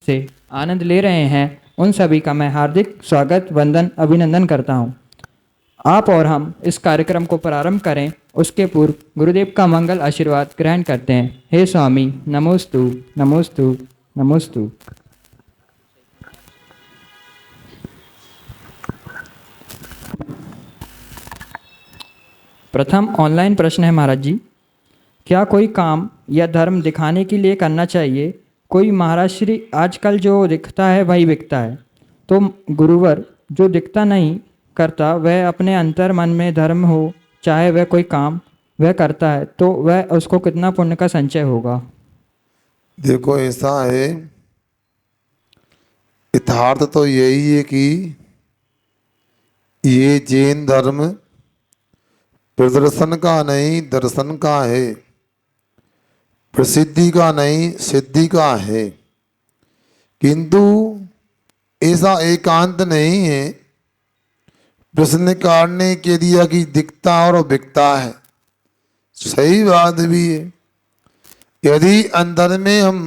से आनंद ले रहे हैं उन सभी का मैं हार्दिक स्वागत वंदन अभिनंदन करता हूँ। आप और हम इस कार्यक्रम को प्रारंभ करें उसके पूर्व गुरुदेव का मंगल आशीर्वाद ग्रहण करते हैं। हे स्वामी नमोस्तु नमोस्तु नमोस्तु। प्रथम ऑनलाइन प्रश्न है महाराज जी, क्या कोई काम या धर्म दिखाने के लिए करना चाहिए? कोई महाराज श्री आजकल जो दिखता है वही बिकता है, तो गुरुवर जो दिखता नहीं करता वह अपने अंतर मन में धर्म हो चाहे वह कोई काम वह करता है तो वह उसको कितना पुण्य का संचय होगा? देखो ऐसा है, यथार्थ तो यही है कि ये जैन धर्म प्रदर्शन का नहीं दर्शन का है, प्रसिद्धि का नहीं सिद्धि का है। किंतु ऐसा एकांत नहीं है प्रश्न काटने के दिया कि दिखता और बिकता है। सही बात भी है। यदि अंदर में हम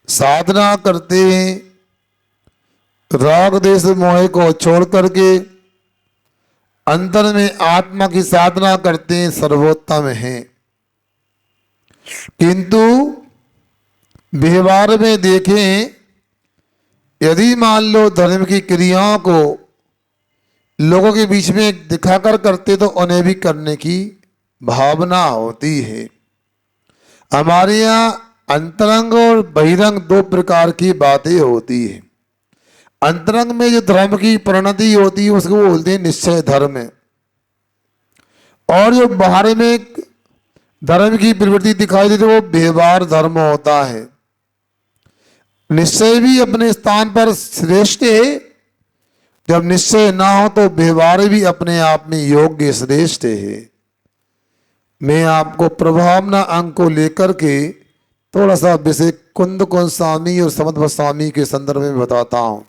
साधना करते हैं, राग देश मोह को छोड़ करके अंदर में आत्मा की साधना करते हैं, सर्वोत्तम है। किंतु व्यवहार में देखें, यदि मान लो धर्म की क्रियाओं को लोगों के बीच में दिखाकर करते तो उन्हें भी करने की भावना होती है। हमारे यहाँ अंतरंग और बहिरंग दो प्रकार की बातें होती है। अंतरंग में जो धर्म की परिणति होती है उसको बोलते हैं निश्चय धर्म, और जो बाहर में धर्म की प्रवृत्ति दिखाई देती है वो व्यवहार धर्म होता है। निश्चय भी अपने स्थान पर श्रेष्ठ है, जब निश्चय ना हो तो व्यवहार भी अपने आप में योग्य श्रेष्ठ है। मैं आपको प्रभावना अंग को लेकर के थोड़ा सा विषय कुंदकुंज स्वामी और समद्भ स्वामी के संदर्भ में बताता हूं।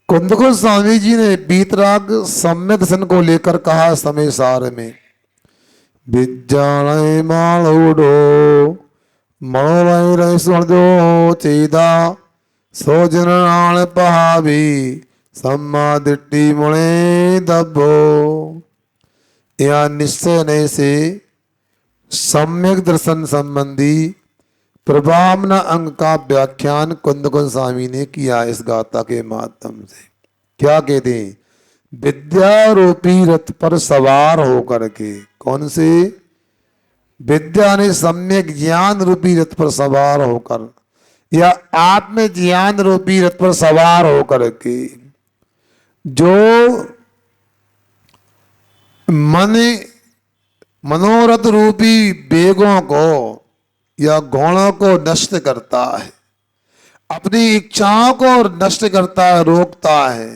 कुंदकुंज स्वामी जी ने बीतराग सम्यक दर्शन को लेकर कहा समय सार में, विद्यालय मालोडो मनोवैर सुणदो चेदा सोजनाण पहावी सम्मा दिट्टी मुणे दबो। यह निश्चय से सम्यक दर्शन संबंधी प्रभावना अंग का व्याख्यान कुंदकुंज स्वामी ने किया इस गाथा के माध्यम से। क्या कहते हैं? विद्या रूपी रथ पर सवार होकर के, कौन से? विद्या ने सम्यक ज्ञान रूपी रथ पर सवार होकर, या आत्म ज्ञान रूपी रथ पर सवार होकर के जो मनोरथ रूपी वेगों को या गुणों को नष्ट करता है, अपनी इच्छाओं को नष्ट करता है, रोकता है,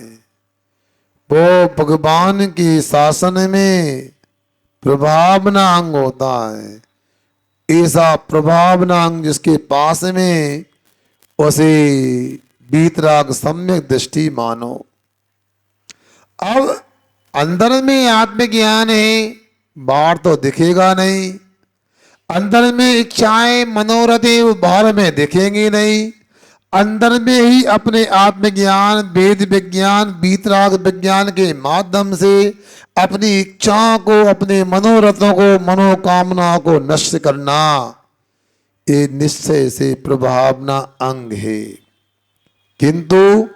वो भगवान के शासन में प्रभावनांग होता है। ऐसा प्रभावनांग जिसके पास में उसे बीतराग सम्यक दृष्टि मानो। अब अंदर में आत्मज्ञान है, बाहर तो दिखेगा नहीं। अंदर में इच्छाएं मनोरथ है, वो बाहर में दिखेंगे नहीं। अंदर में ही अपने आत्मज्ञान वेद विज्ञान बीतराग विज्ञान के माध्यम से अपनी इच्छाओं को अपने मनोरथों को मनोकामनाओं को नष्ट करना, ये निश्चय से प्रभावना अंग है। किंतु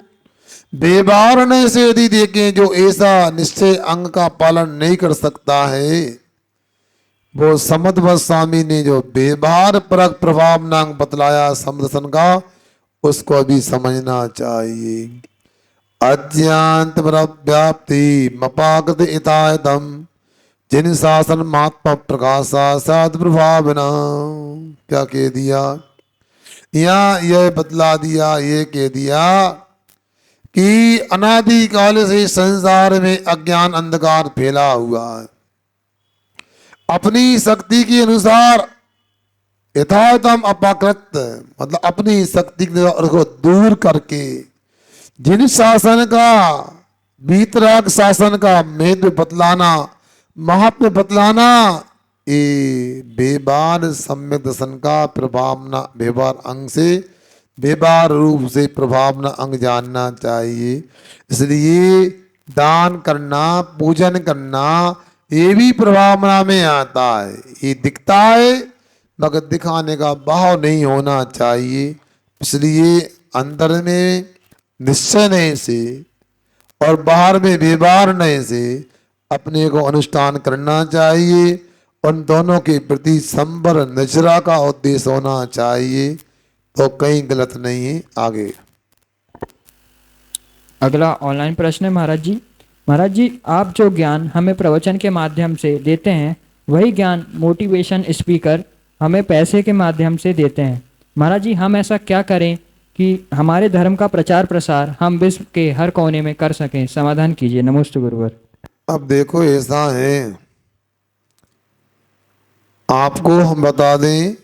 व्यवहार से यदि देखें, जो ऐसा निश्चय अंग का पालन नहीं कर सकता है, वो समद्भ स्वामी ने जो व्यवहार परक प्रभावनांग बतलाया समदर्शन का, उसको भी समझना चाहिए। अज्ञात व्याप्ति मपागत इतायतम जिन शासन महात्मा प्रकाशा साध प्रभावना। क्या कह दिया? यहाँ यह बतला दिया, ये कह दिया कि अनादि काल से संसार में अज्ञान अंधकार फैला हुआ है। अपनी शक्ति के अनुसार यथातम अपाकृत, मतलब अपनी शक्ति को दूर करके जिन शासन का बीतराग शासन का महत्व बतलाना, महात्म्य बतलाना, ये व्यवहार सम्यक दर्शन का प्रभावना व्यवहार अंग से व्यवहार रूप से प्रभावना अंग जानना चाहिए। इसलिए दान करना, पूजन करना, ये भी प्रभावना में आता है। ये दिखता है मगर दिखाने का भाव नहीं होना चाहिए। इसलिए अंदर में निश्चय नहीं से और बाहर में व्यवहार नहीं से अपने को अनुष्ठान करना चाहिए। उन दोनों के प्रति संबर नजरा का उद्देश्य होना चाहिए, तो कहीं गलत नहीं है। आगे अगला ऑनलाइन प्रश्न है महाराज जी। महाराज जी, आप जो ज्ञान हमें प्रवचन के माध्यम से देते हैं वही ज्ञान मोटिवेशन स्पीकर हमें पैसे के माध्यम से देते हैं। महाराज जी, हम ऐसा क्या करें कि हमारे धर्म का प्रचार प्रसार हम विश्व के हर कोने में कर सकें? समाधान कीजिए। नमस्ते गुरुवर। अब देखो, ऐसा है, आपको हम बता दें,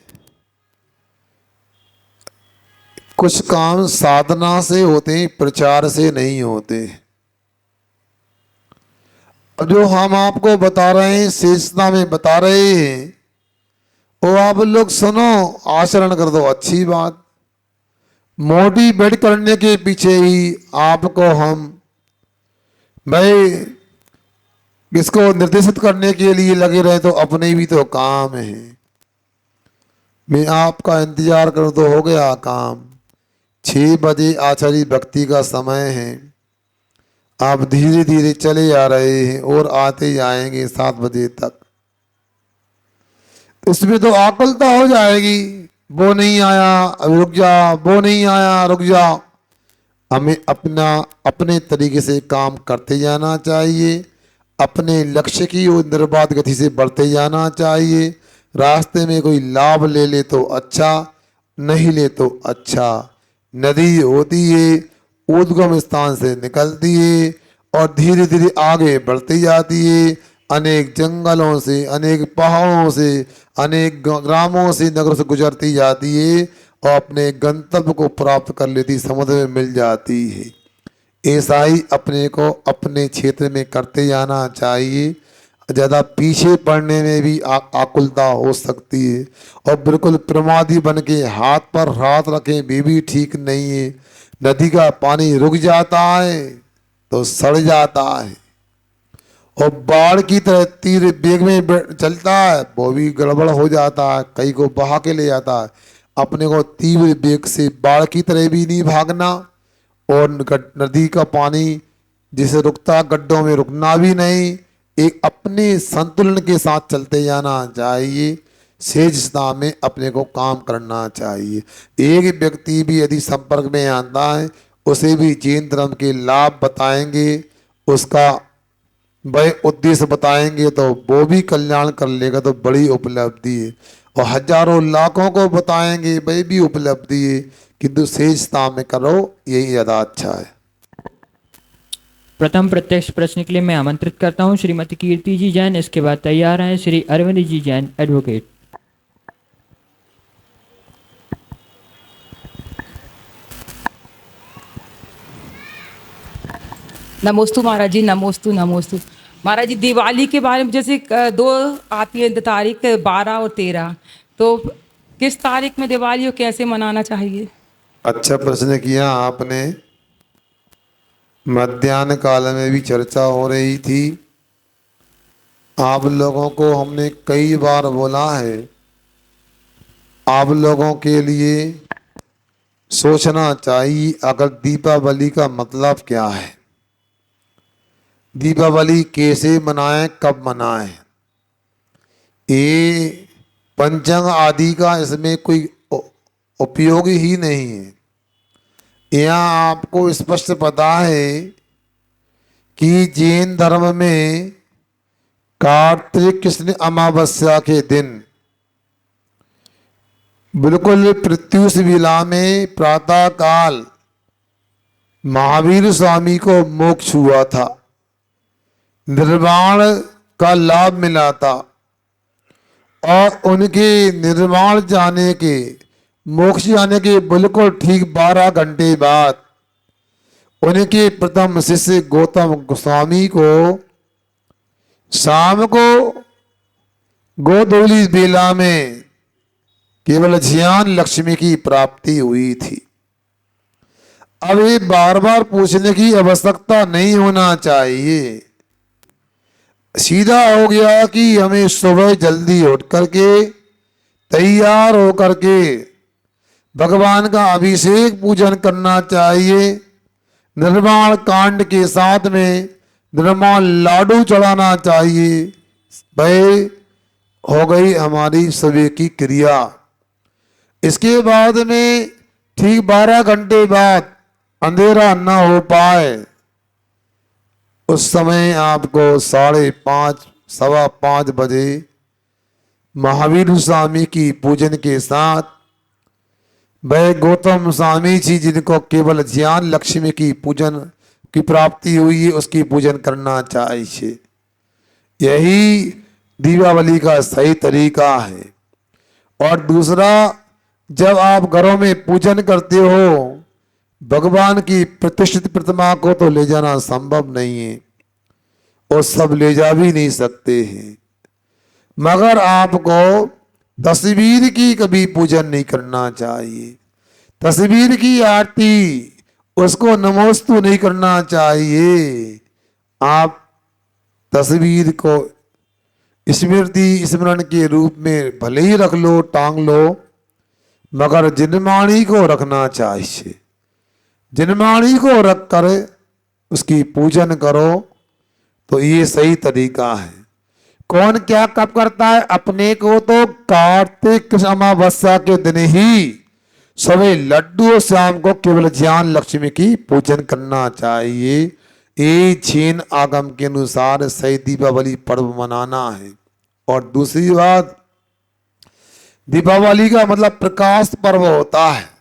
कुछ काम साधना से होते हैं, प्रचार से नहीं होते। अब जो हम आपको बता रहे हैं, शेषता में बता रहे हैं, वो आप लोग सुनो, आचरण कर दो, अच्छी बात। मोटिवेट करने के पीछे ही आपको हम भाई इसको निर्देशित करने के लिए लगे रहे, तो अपने भी तो काम है। मैं आपका इंतजार करूं तो हो गया काम। 6 बजे आचार्य भक्ति का समय है, आप धीरे धीरे चले आ रहे हैं और आते जाएंगे 7 बजे तक। इसमें तो आकुलता हो जाएगी, वो नहीं आया अब रुक जा, वो नहीं आया रुक जा। हमें अपने तरीके से काम करते जाना चाहिए, अपने लक्ष्य की ओर निर्बाध गति से बढ़ते जाना चाहिए। रास्ते में कोई लाभ ले ले तो अच्छा, नहीं ले तो अच्छा। नदी होती है, उद्गम स्थान से निकलती है और धीरे धीरे आगे बढ़ती जाती है। अनेक जंगलों से, अनेक पहाड़ों से, अनेक ग्रामों से, नगर से गुजरती जाती है और अपने गंतव्य को प्राप्त कर लेती, समुद्र में मिल जाती है। ऐसा ही अपने को अपने क्षेत्र में करते जाना चाहिए। ज़्यादा पीछे पड़ने में भी आकुलता हो सकती है और बिल्कुल प्रमादी बन के हाथ पर हाथ रखें भी ठीक नहीं है। नदी का पानी रुक जाता है तो सड़ जाता है और बाढ़ की तरह तीर वेग में चलता है, वो भी गड़बड़ हो जाता है, कई को बहा के ले जाता है। अपने को तीव्र वेग से बाढ़ की तरह भी नहीं भागना और नदी का पानी जिसे रुकता गड्ढों में रुकना भी नहीं। एक अपने संतुलन के साथ चलते जाना चाहिए। सहजता में अपने को काम करना चाहिए। एक व्यक्ति भी यदि संपर्क में आता है, उसे भी जैन धर्म के लाभ बताएंगे, उसका वह उद्देश्य बताएंगे तो वो भी कल्याण कर लेगा, तो बड़ी उपलब्धि है। और हजारों लाखों को बताएंगे, वह भी उपलब्धि है, किंतु सहजता में करो, यही ज़्यादा अच्छा है। प्रथम प्रत्यक्ष प्रश्न के लिए मैं आमंत्रित करता हूं श्रीमती कीर्ति जी जैन। इसके बाद तैयार हैं श्री अरविंद जी जैन, एडवोकेट। नमोस्तु महाराज जी, नमोस्तु नमोस्तु। महाराज जी, दिवाली के बारे में जैसे 2 आती है तारीख, 12 और 13, तो किस तारीख में दिवाली हो, कैसे मनाना चाहिए? अच्छा प्रश्न किया आपने। मध्याह्न काल में भी चर्चा हो रही थी। आप लोगों को हमने कई बार बोला है, आप लोगों के लिए सोचना चाहिए अगर दीपावली का मतलब क्या है, दीपावली कैसे मनाएं, कब मनाएं। ये पंचांग आदि का इसमें कोई उपयोग ही नहीं है। यहाँ आपको स्पष्ट पता है कि जैन धर्म में कार्तिक कृष्ण अमावस्या के दिन बिल्कुल प्रत्युष वेला में प्रातः काल महावीर स्वामी को मोक्ष हुआ था, निर्वाण का लाभ मिला था और उनके निर्वाण जाने के, मोक्ष जाने के बिल्कुल ठीक 12 घंटे बाद उनके प्रथम शिष्य गौतम गोस्वामी को शाम को गोधूली बेला में केवल ज्ञान लक्ष्मी की प्राप्ति हुई थी। अब ये बार बार पूछने की आवश्यकता नहीं होना चाहिए। सीधा हो गया कि हमें सुबह जल्दी उठ करके तैयार हो करके भगवान का अभिषेक पूजन करना चाहिए। निर्माण कांड के साथ में निर्माण लाडू चढ़ाना चाहिए। वह हो गई हमारी सुबह की क्रिया। इसके बाद में ठीक 12 घंटे बाद अंधेरा न हो पाए उस समय आपको 5:30 5:15 बजे महावीर स्वामी की पूजन के साथ वह गौतम स्वामी जी जिनको केवल ज्ञान लक्ष्मी की पूजन की प्राप्ति हुई है उसकी पूजन करना चाहिए। यही दीपावली का सही तरीका है। और दूसरा, जब आप घरों में पूजन करते हो भगवान की प्रतिष्ठित प्रतिमा को तो ले जाना संभव नहीं है और सब ले जा भी नहीं सकते हैं, मगर आपको तस्वीर की कभी पूजन नहीं करना चाहिए। तस्वीर की आरती उसको नमोस्तु नहीं करना चाहिए। आप तस्वीर को स्मृति स्मरण के रूप में भले ही रख लो, टांग लो, मगर जिनवाणी को रखना चाहिए। जिनवाणी को रख कर उसकी पूजन करो तो ये सही तरीका है। कौन क्या कब करता है? अपने को तो कार्तिक अमावस्या के दिन ही सवे लड्डू और शाम को केवल ज्ञान लक्ष्मी की पूजन करना चाहिए। ये जैन आगम के अनुसार सही दीपावली पर्व मनाना है। और दूसरी बात, दीपावली का मतलब प्रकाश पर्व होता है।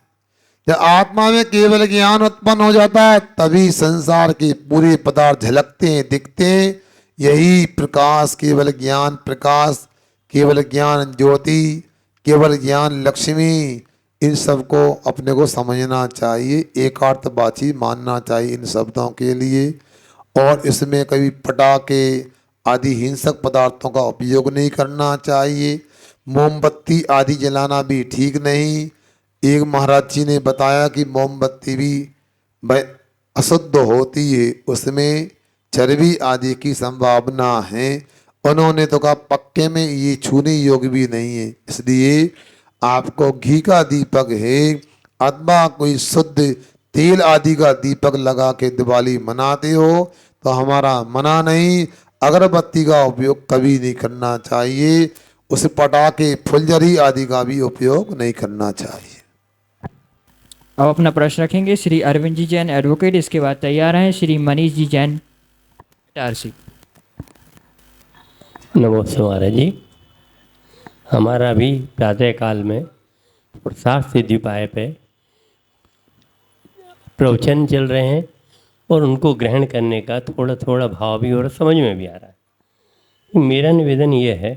जब आत्मा में केवल ज्ञान उत्पन्न हो जाता है तभी संसार के पूरे पदार्थ झलकते हैं, दिखते हैं। यही प्रकाश, केवल ज्ञान प्रकाश, केवल ज्ञान ज्योति, केवल ज्ञान लक्ष्मी, इन सबको अपने को समझना चाहिए, एकार्थवाची मानना चाहिए इन शब्दों के लिए। और इसमें कभी पटाखे आदि हिंसक पदार्थों का उपयोग नहीं करना चाहिए। मोमबत्ती आदि जलाना भी ठीक नहीं। एक महाराज जी ने बताया कि मोमबत्ती भी अशुद्ध होती है, उसमें चर्बी आदि की संभावना है। उन्होंने तो कहा पक्के में ये छूने योग्य भी नहीं है। इसलिए आपको घी का दीपक है अथवा कोई शुद्ध तेल आदि का दीपक लगा के दिवाली मनाते हो तो हमारा मना नहीं। अगरबत्ती का उपयोग कभी नहीं करना चाहिए। उस पटाखे फुलझड़ी आदि का भी उपयोग नहीं करना चाहिए। अब अपना प्रश्न रखेंगे श्री अरविंद जी जैन एडवोकेट। इसके बाद तैयार हैं श्री मनीष जी जैन टारसी। नमस्ते महाराज जी। हमारा भी प्रातः काल में प्रसाद सिद्धि पाए पे प्रवचन चल रहे हैं और उनको ग्रहण करने का थोड़ा थोड़ा भाव भी और समझ में भी आ रहा है। मेरा निवेदन ये है,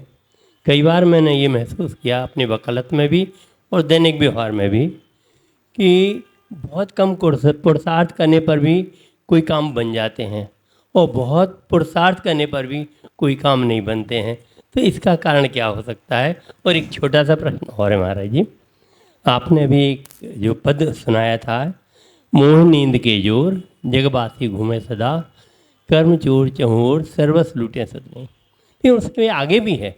कई बार मैंने ये महसूस किया अपनी वकालत में भी और दैनिक व्यवहार में भी कि बहुत कम पुरुषार्थ करने पर भी कोई काम बन जाते हैं और बहुत पुरुषार्थ करने पर भी कोई काम नहीं बनते हैं। तो इसका कारण क्या हो सकता है? और एक छोटा सा प्रश्न और है महाराज जी, आपने अभी एक जो पद सुनाया था, मोह नींद के जोर जगबासी घूमे सदा, कर्म चोर चहोर सर्वस लूटे सदने। लेकिन उसके आगे भी है,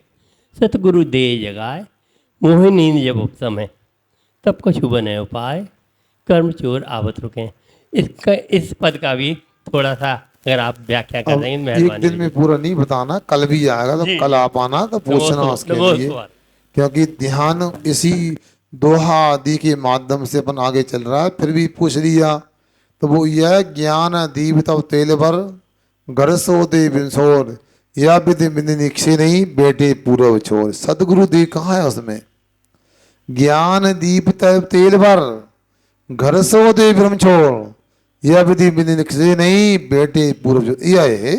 सतगुरु दे जगाए मोह नींद जब उपसम है, तब कुछ बने उपाय कर्म चोर आवत रुके। इसका इस पद का भी थोड़ा सा अगर आप व्याख्या कर देंगे मेहरबानी। एक दिन में पूरा नहीं बताना, कल भी आएगा तो कल आप आना तो पूछना उसके लिए, क्योंकि ध्यान इसी दोहा आदि के माध्यम से अपन आगे चल रहा है। फिर भी पूछ लिया तो वो यह ज्ञान दीप तब तेल भर घर सो दे बिनसोर या विधि विधि निक्षे नहीं बेटे पूर्व छोर। सदगुरु देव कहाँ है उसमें? ज्ञान दीप तब तेल भर घर सो दे ब्रह्म छोड़ यह विधि विधि निक्षे नहीं बेटे पूर्व छोर। यह है,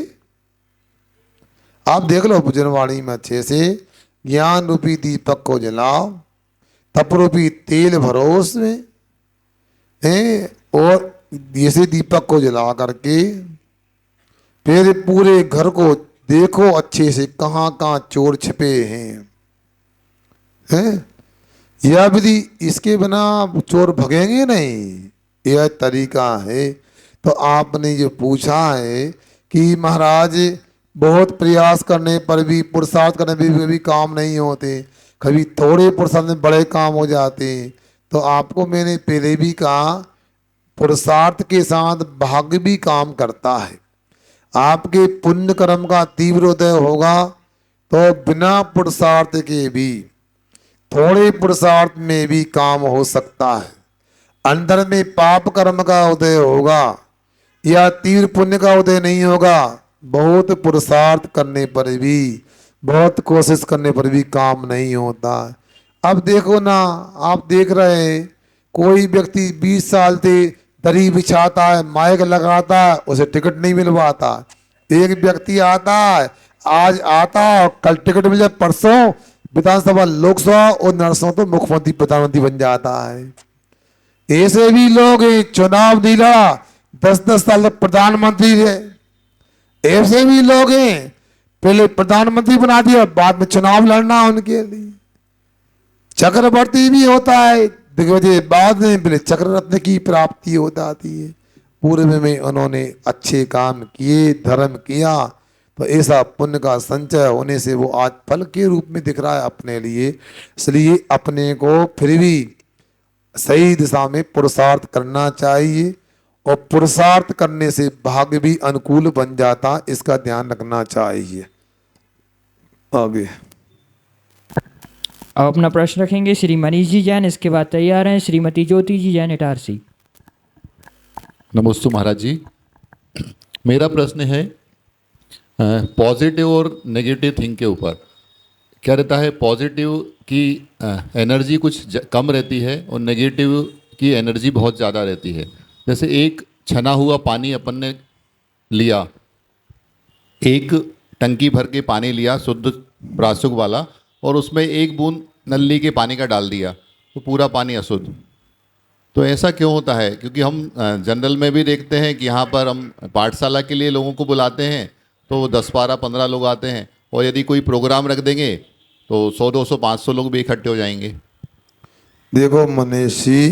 आप देख लो भजनवाणी में अच्छे से, ज्ञान रूपी दीपक को जलाओ, तप रूपी तेल भरो उसमें है, और जैसे दीपक को जला करके फिर पूरे घर को देखो अच्छे से कहाँ कहाँ चोर छिपे हैं। यह विधि, इसके बिना चोर भगेंगे नहीं। यह तरीका है। तो आपने जो पूछा है कि महाराज बहुत प्रयास करने पर भी, पुरुषार्थ करने पर भी काम नहीं होते, कभी थोड़े पुरुषार्थ में बड़े काम हो जाते हैं। तो आपको मैंने पहले भी कहा, पुरुषार्थ के साथ भाग्य भी काम करता है। आपके पुण्य कर्म का तीव्र उदय होगा तो बिना पुरुषार्थ के भी, थोड़े पुरुषार्थ में भी काम हो सकता है। अंदर में पाप कर्म का उदय होगा या तीव्र पुण्य का उदय नहीं होगा, बहुत पुरुषार्थ करने पर भी, बहुत कोशिश करने पर भी काम नहीं होता। अब देखो ना, आप देख रहे हैं कोई व्यक्ति 20 साल से दरी बिछाता है, माइक लगाता है, उसे टिकट नहीं मिल पाता। एक व्यक्ति आता है, आज आता है, कल टिकट मिल जाए, परसों विधानसभा, लोकसभा और नरसों तो मुख्यमंत्री प्रधानमंत्री बन जाता है। ऐसे भी लोग हैं, चुनाव नहीं लड़ा, 10-10 साल तक प्रधानमंत्री रहे। ऐसे भी लोग हैं, पहले प्रधानमंत्री बना दिया, बाद में चुनाव लड़ना उनके लिए। चक्रवर्ती भी होता है, दिग्विजय बाद में पहले चक्र रत्न की प्राप्ति हो जाती है। पूर्व में उन्होंने अच्छे काम किए, धर्म किया, तो ऐसा पुण्य का संचय होने से वो आज फल के रूप में दिख रहा है अपने लिए। इसलिए अपने को फिर भी सही दिशा में पुरुषार्थ करना चाहिए, और पुरुषार्थ करने से भाग्य भी अनुकूल बन जाता, इसका ध्यान रखना चाहिए। आगे अब अपना प्रश्न रखेंगे श्री मनीष जी जैन, इसके बाद तैयार हैं श्रीमती ज्योति जी जैन इटारसी। नमस्ते महाराज जी, मेरा प्रश्न है पॉजिटिव और नेगेटिव थिंग के ऊपर। क्या रहता है, पॉजिटिव की एनर्जी कुछ कम रहती है और नेगेटिव की एनर्जी बहुत ज़्यादा रहती है। जैसे एक छना हुआ पानी अपन ने लिया, एक टंकी भर के पानी लिया शुद्ध प्राशुक वाला, और उसमें एक बूंद नली के पानी का डाल दिया, तो पूरा पानी अशुद्ध। तो ऐसा क्यों होता है? क्योंकि हम जनरल में भी देखते हैं कि यहाँ पर हम पाठशाला के लिए लोगों को बुलाते हैं तो 10, 12, 15 लोग आते हैं, और यदि कोई प्रोग्राम रख देंगे तो 100, 200, 500 लोग भी इकट्ठे हो जाएंगे। देखो मनीष जी,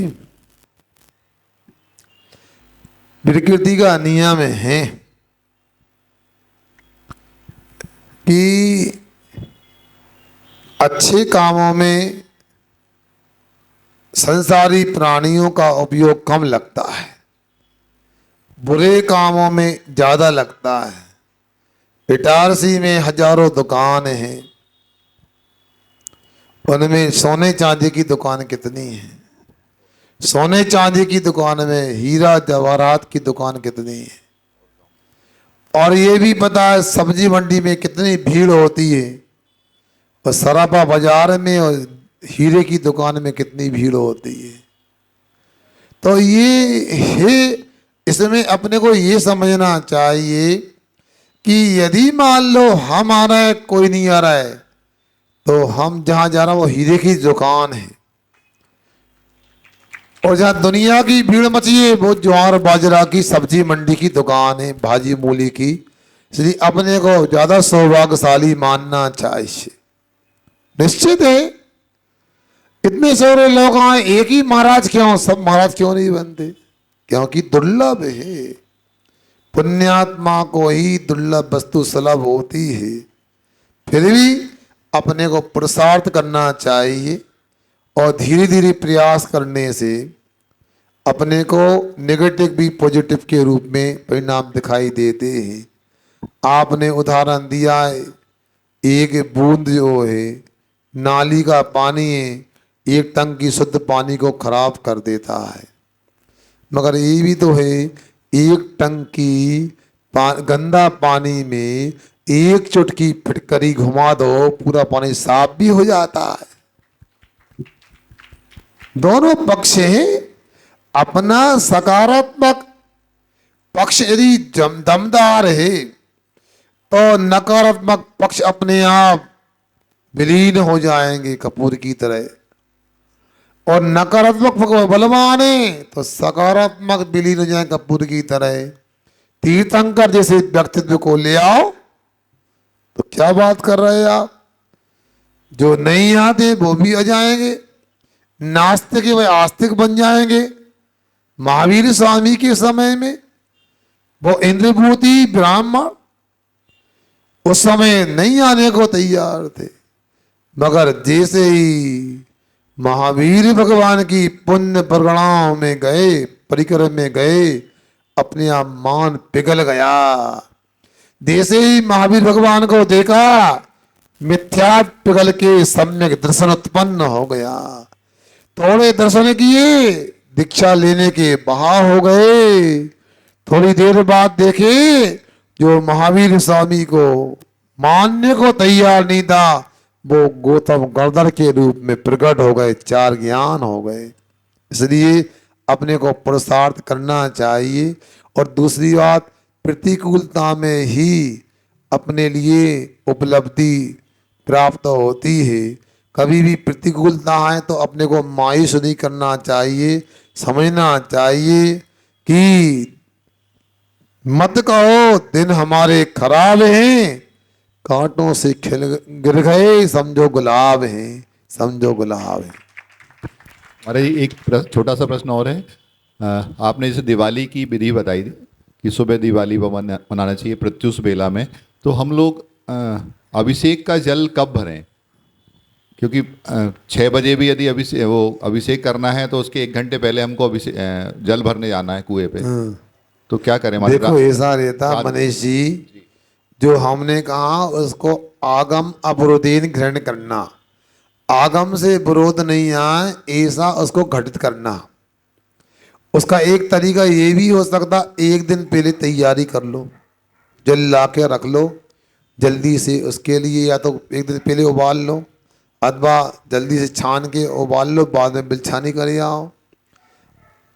प्रकृति का नियम है कि अच्छे कामों में संसारी प्राणियों का उपयोग कम लगता है, बुरे कामों में ज़्यादा लगता है। इटारसी में हजारों दुकान हैं, उनमें सोने चांदी की दुकान कितनी है? सोने चांदी की दुकान में हीरा जवाहरात की दुकान कितनी है? और ये भी पता है सब्जी मंडी में कितनी भीड़ होती है, और सराफा बाजार में और हीरे की दुकान में कितनी भीड़ होती है। तो ये है, इसमें अपने को ये समझना चाहिए कि यदि मान लो हम आ रहे हैं, कोई नहीं आ रहा है, तो हम जहाँ जा रहे हैं वो हीरे की दुकान है, और जहाँ दुनिया की भीड़ मची है वो ज्वार बाजरा की सब्जी मंडी की दुकान है, भाजी मूली की। इसलिए अपने को ज़्यादा सौभाग्यशाली मानना चाहिए। निश्चित है इतने सारे लोग आए, एक ही महाराज क्यों, सब महाराज क्यों नहीं बनते? क्योंकि दुर्लभ है, पुण्यात्मा को ही दुर्लभ वस्तु सुलभ होती है। फिर भी अपने को पुरुषार्थ करना चाहिए, और धीरे धीरे प्रयास करने से अपने को नेगेटिव भी पॉजिटिव के रूप में परिणाम दिखाई देते हैं। आपने उदाहरण दिया है, एक बूंद जो है नाली का पानी है, एक टंकी शुद्ध पानी को खराब कर देता है। मगर ये भी तो है, एक टंकी गंदा पानी में एक चुटकी फिटकरी घुमा दो, पूरा पानी साफ भी हो जाता है। दोनों पक्ष हैं। अपना सकारात्मक पक्ष यदि दमदार है तो नकारात्मक पक्ष अपने आप विलीन हो जाएंगे कपूर की तरह, और नकारात्मक पक्ष बलवान है तो सकारात्मक विलीन हो जाए कपूर की तरह। तीर्थंकर जैसे व्यक्तित्व को ले आओ, तो क्या बात कर रहे हैं आप? जो नहीं आते वो भी आ जाएंगे, नास्तिक वे आस्तिक बन जाएंगे, महावीर स्वामी के समय में वो इंद्रभूति ब्राह्मण उस समय नहीं आने को तैयार थे, मगर जैसे ही महावीर भगवान की पुण्य प्रगणाओं में गए, परिक्रम में गए, अपने आप मान पिघल गया। जैसे ही महावीर भगवान को देखा, मिथ्या पिघल के सम्यक दर्शन उत्पन्न हो गया। थोड़े दर्शन किए, दीक्षा लेने के बहाव हो गए। थोड़ी देर बाद देखे जो महावीर स्वामी को मानने को तैयार नहीं था, वो गौतम गर्दन के रूप में प्रकट हो गए, चार ज्ञान हो गए। इसलिए अपने को पुरुषार्थ करना चाहिए। और दूसरी बात, प्रतिकूलता में ही अपने लिए उपलब्धि प्राप्त होती है। कभी भी प्रतिकूलता है तो अपने को मायूस नहीं करना चाहिए, समझना चाहिए कि मत कहो दिन हमारे खराब हैं, कांटों से खिल गिर गए, समझो गुलाब हैं, समझो गुलाब हैं। हमारे एक छोटा सा प्रश्न और है। आपने जैसे दिवाली की विधि बताई थी कि सुबह दिवाली मनाना चाहिए प्रत्युष बेला में, तो हम लोग अभिषेक का जल कब भरें? क्योंकि 6 बजे भी यदि अभिषेक करना है तो उसके 1 घंटे पहले हमको जल भरने जाना है कुएं पे, तो क्या करें? देखो ऐसा रहता मनीष जी, जो हमने कहा उसको आगम अवरोधेन ग्रहण करना, आगम से विरोध नहीं आए ऐसा उसको घटित करना। उसका एक तरीका ये भी हो सकता, एक दिन पहले तैयारी कर लो, जल ला के रख लो जल्दी से उसके लिए, या तो एक दिन पहले उबाल लो अथवा जल्दी से छान के उबाल लो, बाद में बिलछानी कर आओ,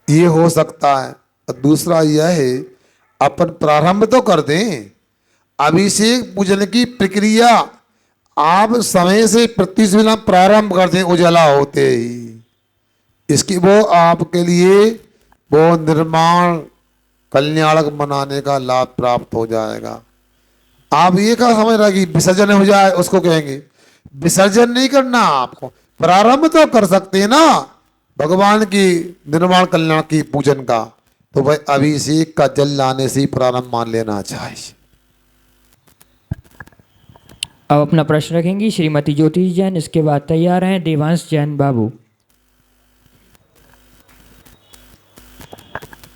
ये हो सकता है। और दूसरा यह है, अपन प्रारंभ तो कर दें अभिषेक पूजन की प्रक्रिया, आप समय से प्रत्युष बेला प्रारंभ कर दें उजाला होते ही, इसकी वो आपके लिए वो निर्माण कल्याणक मनाने का लाभ प्राप्त हो जाएगा। आप ये क्या समझ रहा कि विसर्जन हो जाए उसको कहेंगे? विसर्जन नहीं करना, आपको प्रारंभ तो कर सकते हैं ना भगवान की निर्माण कल्याण की पूजन का, तो भाई अभिषेक का जल लाने से ही प्रारंभ मान लेना चाहिए। अब अपना प्रश्न रखेंगी श्रीमती ज्योति जैन, इसके बाद तैयार हैं देवांश जैन बाबू।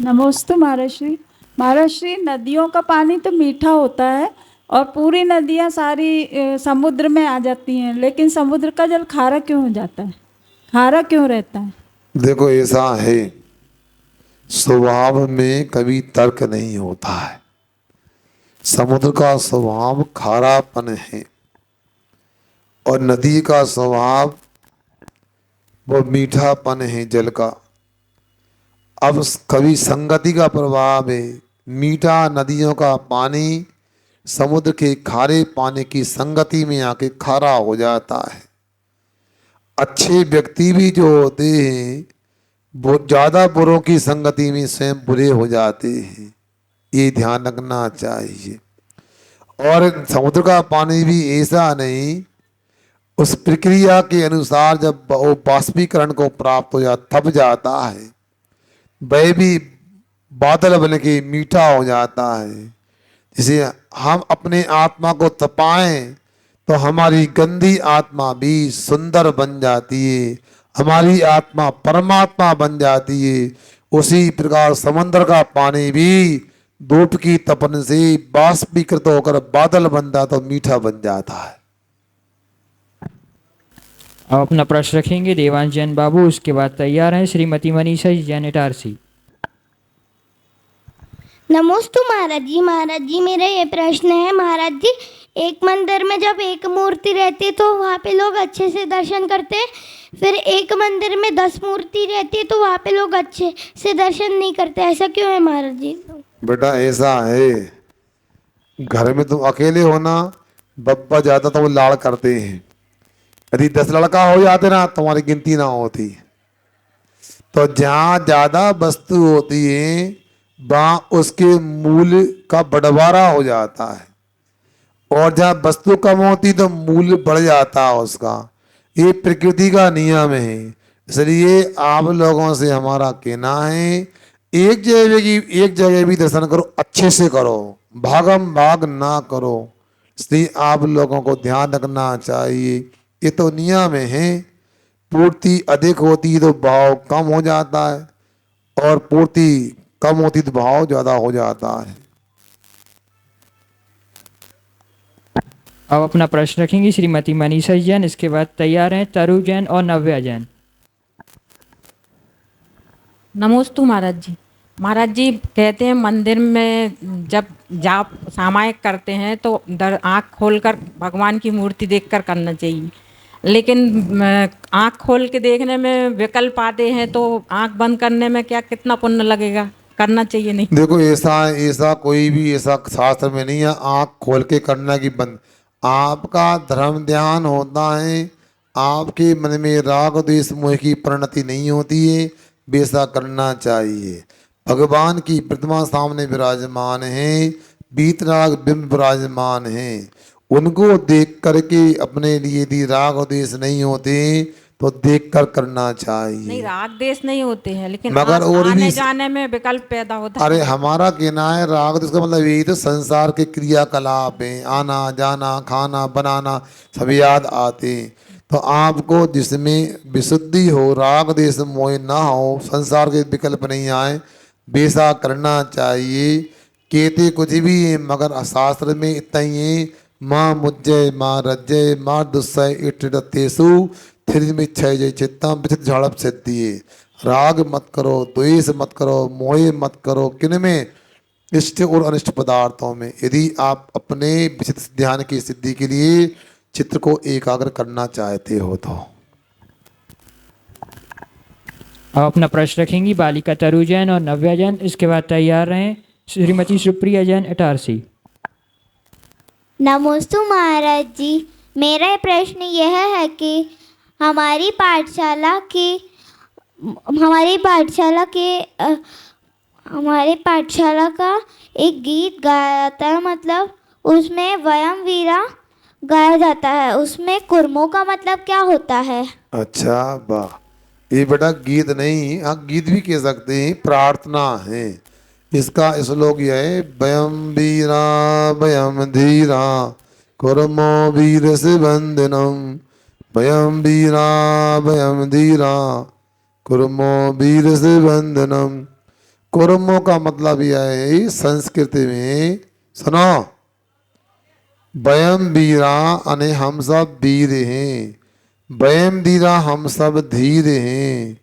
नमोस्तु महाराज श्री। महाराज श्री, नदियों का पानी तो मीठा होता है और पूरी नदियाँ सारी समुद्र में आ जाती हैं, लेकिन समुद्र का जल खारा क्यों हो जाता है? खारा क्यों रहता है? देखो ऐसा है, स्वभाव में कभी तर्क नहीं होता है। समुद्र का स्वभाव खारापन है और नदी का स्वभाव वो मीठापन है जल का। अब कभी संगति का प्रभाव है, मीठा नदियों का पानी समुद्र के खारे पानी की संगति में आके खारा हो जाता है। अच्छे व्यक्ति भी जो होते हैं वो ज़्यादा बुरों की संगति में स्वयं बुरे हो जाते हैं, ये ध्यान रखना चाहिए। और समुद्र का पानी भी ऐसा नहीं, उस प्रक्रिया के अनुसार जब वो बाष्पीकरण को प्राप्त हो जाता तब जाता है, वह भी बादल बन के मीठा हो जाता है। जिसे हम अपने आत्मा को तपाएं तो हमारी गंदी आत्मा भी सुंदर बन जाती है, हमारी आत्मा परमात्मा बन जाती है। उसी प्रकार समंदर का पानी भी धूप की तपन से बाष्पीकृत होकर बादल बनता तो मीठा बन जाता है। अब अपना प्रश्न रखेंगे देवांश जैन बाबू, उसके बाद तैयार हैं श्रीमती मनीषा जैन इटारसी। नमोस्तु महाराज जी। महाराज जी, मेरा ये प्रश्न है महाराज जी, एक मंदिर में जब एक मूर्ति रहती है तो वहाँ पे लोग अच्छे से दर्शन करते हैं, फिर एक मंदिर में 10 मूर्ति रहती है तो वहाँ पे लोग अच्छे से दर्शन नहीं करते, ऐसा क्यों है महाराज जी? बेटा ऐसा है, घर में तुम अकेले हो ना, बब्बा ज़्यादा तो वो लाड़ करते हैं। यदि 10 लड़का हो जाते ना तुम्हारी गिनती ना होती। तो जहाँ ज़्यादा वस्तु होती है वहाँ उसके मूल्य का बंटवारा हो जाता है, और जहाँ वस्तु कम होती तो मूल्य बढ़ जाता है उसका। ये प्रकृति का नियम है। इसलिए आप लोगों से हमारा कहना है, एक जगह भी दर्शन करो, अच्छे से करो, भागम भाग ना करो। इसलिए आप लोगों को ध्यान रखना चाहिए। ये तो नियम है, पूर्ति अधिक होती है तो भाव कम हो जाता है, और पूर्ति कम होती तो भाव ज़्यादा हो जाता है। अब अपना प्रश्न रखेंगी श्रीमती मनीषा जैन। इसके बाद तैयार हैं तरु जैन और नव्या जैन। नमोस्तु महाराज जी। महाराज जी कहते हैं मंदिर में जब जाप सामायिक करते हैं तो आँख खोलकर भगवान की मूर्ति देखकर करना चाहिए, लेकिन आँख खोल के देखने में विकल्प आते हैं तो आँख बंद करने में क्या कितना पुण्य लगेगा, करना चाहिए नहीं? देखो ऐसा कोई भी ऐसा शास्त्र में नहीं है आँख खोल के करना की बंद। आपका धर्म ध्यान होता है, आपके मन में राग द्वेष मोह की परिणति नहीं होती है, वैसा करना चाहिए। भगवान की प्रतिमा सामने विराजमान है, बीतराग बिंब विराजमान है, उनको देख करके अपने लिए यदि राग और द्वेष नहीं होते तो देख कर करना चाहिए। नहीं, राग देश नहीं होते हैं, लेकिन मगर और भी आने जाने में विकल्प पैदा होता है। अरे हमारा कहना है राग द्वेष का मतलब यही तो संसार के क्रियाकलाप है, आना जाना खाना बनाना सब याद आते। तो आपको जिसमें विशुद्धि हो, राग द्वेष मोह ना हो, संसार के विकल्प नहीं आए, वैसा करना चाहिए। कहते कुछ भी है मगर शास्त्र में इतना ही है, माँ मुज्जय माँ रज्जय माँ दुस्सय इटेसु थिर में छय जय चित्ता विचित झड़प सिद्धि है। राग मत करो, द्वेष मत करो, मोह मत करो, किन में इष्ट और अनिष्ट पदार्थों में। यदि आप अपने विचित ध्यान की सिद्धि के लिए चित्र को एकाग्र करना चाहते हो तो। अब अपना प्रश्न रखेंगी बालिका तरु जैन और नव्या जैन। इसके बाद तैयार रहें श्रीमती सुप्रिया जैन इटारसी। नमोस्तु महाराज जी। मेरा प्रश्न यह है कि हमारी पाठशाला का एक गीत गाया जाता है, मतलब उसमें वयम वीरा गाया जाता है, उसमें कुर्मों का मतलब क्या होता है? अच्छा वाह, ये बेटा गीत नहीं, हाँ गीत भी कह सकते हैं, प्रार्थना है। इसका श्लोक यह है, वयम वीरा वयम धीरा कुर्मो वीर से बंधनम, वयम वीरा वयम धीरा कुर्मो वीर से बंधनम। कुर्मों का मतलब यह है संस्कृति में, सुनो, वयम वीरा अने हम सब वीर हैं, वयम धीरा हम सब धीर हैं,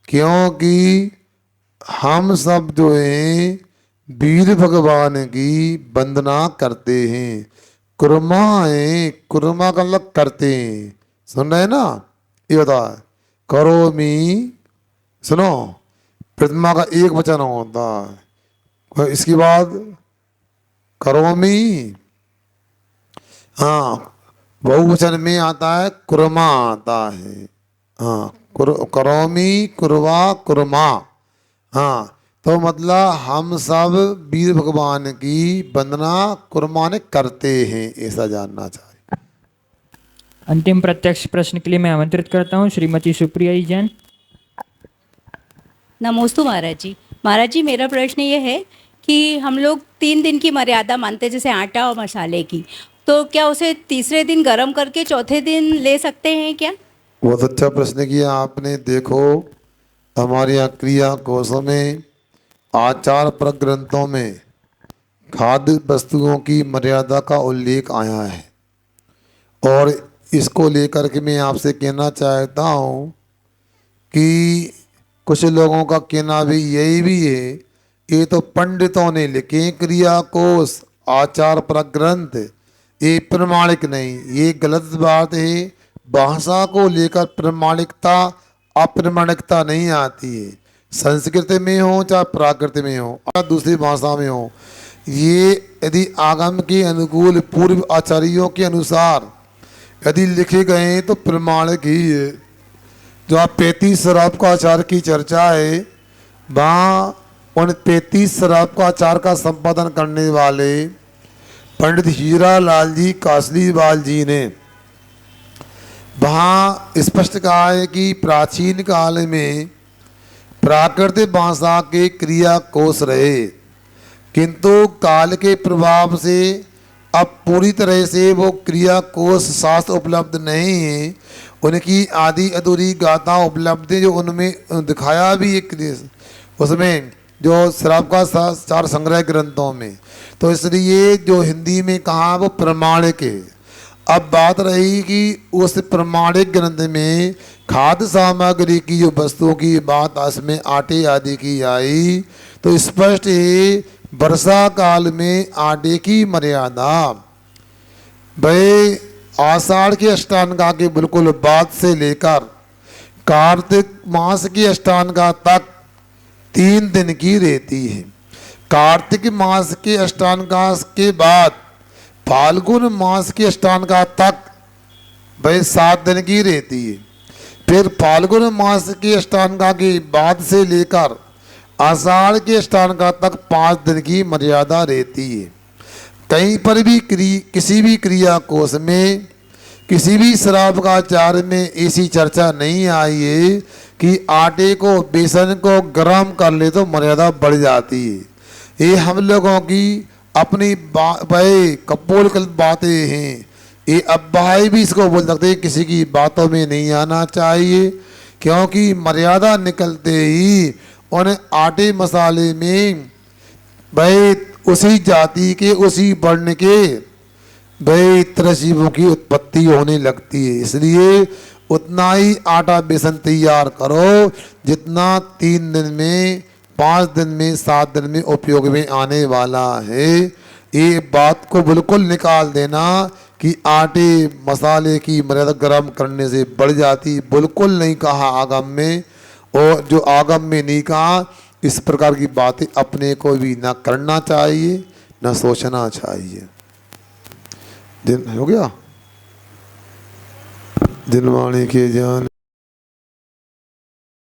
क्योंकि हम सब जो हैं वीर भगवान की वंदना करते हैं। कुर्मा है, कुर्मा का मतलब करते हैं, सुन रहे ना? ये बता, करोमी, सुनो, प्रतिमा का एक वचन होता है, इसके बाद करोमी, हाँ बहुवचन में आता है कुर्मा आता है, हाँ करोमी कुर्वा कुर्मा, हाँ तो मतलब हम सब वीर भगवान की वंदना कुर्मा ने करते हैं, ऐसा जानना चाहिए। अंतिम प्रत्यक्ष प्रश्न के लिए मैं आमंत्रित करता हूँ श्रीमती सुप्रिया जैन। नमोस्तु महाराज जी। महाराज जी मेरा प्रश्न ये है कि हम लोग 3 दिन की मर्यादा मानते हैं, जैसे आटा और मसाले की, तो क्या उसे तीसरे दिन गर्म करके चौथे दिन ले सकते हैं क्या? बहुत अच्छा प्रश्न किया आपने। देखो हमारे यहाँ क्रिया कोशों में, आचार पर ग्रंथों में खाद्य वस्तुओं की मर्यादा का उल्लेख आया है, और इसको लेकर के मैं आपसे कहना चाहता हूँ कि कुछ लोगों का कहना भी यही भी है, ये तो पंडितों ने लिखे क्रिया कोश आचार पर ग्रंथ, ये प्रमाणिक नहीं, ये गलत बात है। भाषा को लेकर प्रमाणिकता अप्रमाणिकता नहीं आती है, संस्कृत में हो चाहे प्राकृत में हो या दूसरी भाषा में हो। ये यदि आगम के अनुकूल पूर्व आचार्यों के अनुसार यदि लिखे गए तो प्रमाणिक ही है। जो आप 35 शराब का आचार की चर्चा है, वहाँ उन 35 शराब का आचार का संपादन करने वाले पंडित हीरा लाल जी कासलीवाल जी ने वहाँ स्पष्ट कहा है कि प्राचीन काल में प्राकृतिक भाषा के क्रिया कोश रहे, किंतु काल के प्रभाव से अब पूरी तरह से वो क्रिया कोश शास्त्र उपलब्ध नहीं है। उनकी आधी अधूरी गाथा उपलब्ध है, जो उनमें दिखाया भी एक उसमें जो श्राप का चार संग्रह ग्रंथों में। तो इसलिए जो हिंदी में कहा वो प्रमाणिक है। अब बात रही कि उस प्रमाणिक ग्रंथ में खाद्य सामग्री की जो वस्तुओं की बात इसमें आटे आदि की आई, तो स्पष्ट है वर्षा काल में आटे की मर्यादा भाई आषाढ़ के अष्टांगा के बिल्कुल बाद से लेकर कार्तिक मास की अष्टांगा तक 3 दिन की रहती है। कार्तिक मास के अष्टांगा के बाद फाल्गुन मास की अष्टांगा तक भाई 7 दिन की रहती है। फिर फाल्गुन मास की अष्टांगा के बाद से लेकर आषाढ़ के अष्टांगा तक 5 दिन की मर्यादा रहती है। कहीं पर भी किसी भी क्रिया कोश में, किसी भी श्रावकाचार्य में ऐसी चर्चा नहीं आई है कि आटे को बेसन को गर्म कर ले तो मर्यादा बढ़ जाती है। ये हम लोगों की अपनी भाई कपोल कल्प बातें हैं। ये अब भाई भी इसको बोल सकते हैं, किसी की बातों में नहीं आना चाहिए, क्योंकि मर्यादा निकलते ही उन आटे मसाले में भाई उसी जाति के उसी वर्ण के भाई त्रजीवों की उत्पत्ति होने लगती है। इसलिए उतना ही आटा बेसन तैयार करो जितना 3 दिन में, 5 दिन में, 7 दिन में उपयोग में आने वाला है। ये बात को बिल्कुल निकाल देना कि आटे मसाले की मर्यादा गर्म करने से बढ़ जाती, बिल्कुल नहीं कहा आगम में। और जो आगम में नहीं कहा, इस प्रकार की बातें अपने को भी ना करना चाहिए ना सोचना चाहिए। दिन हो गया, दिनवाणी के जान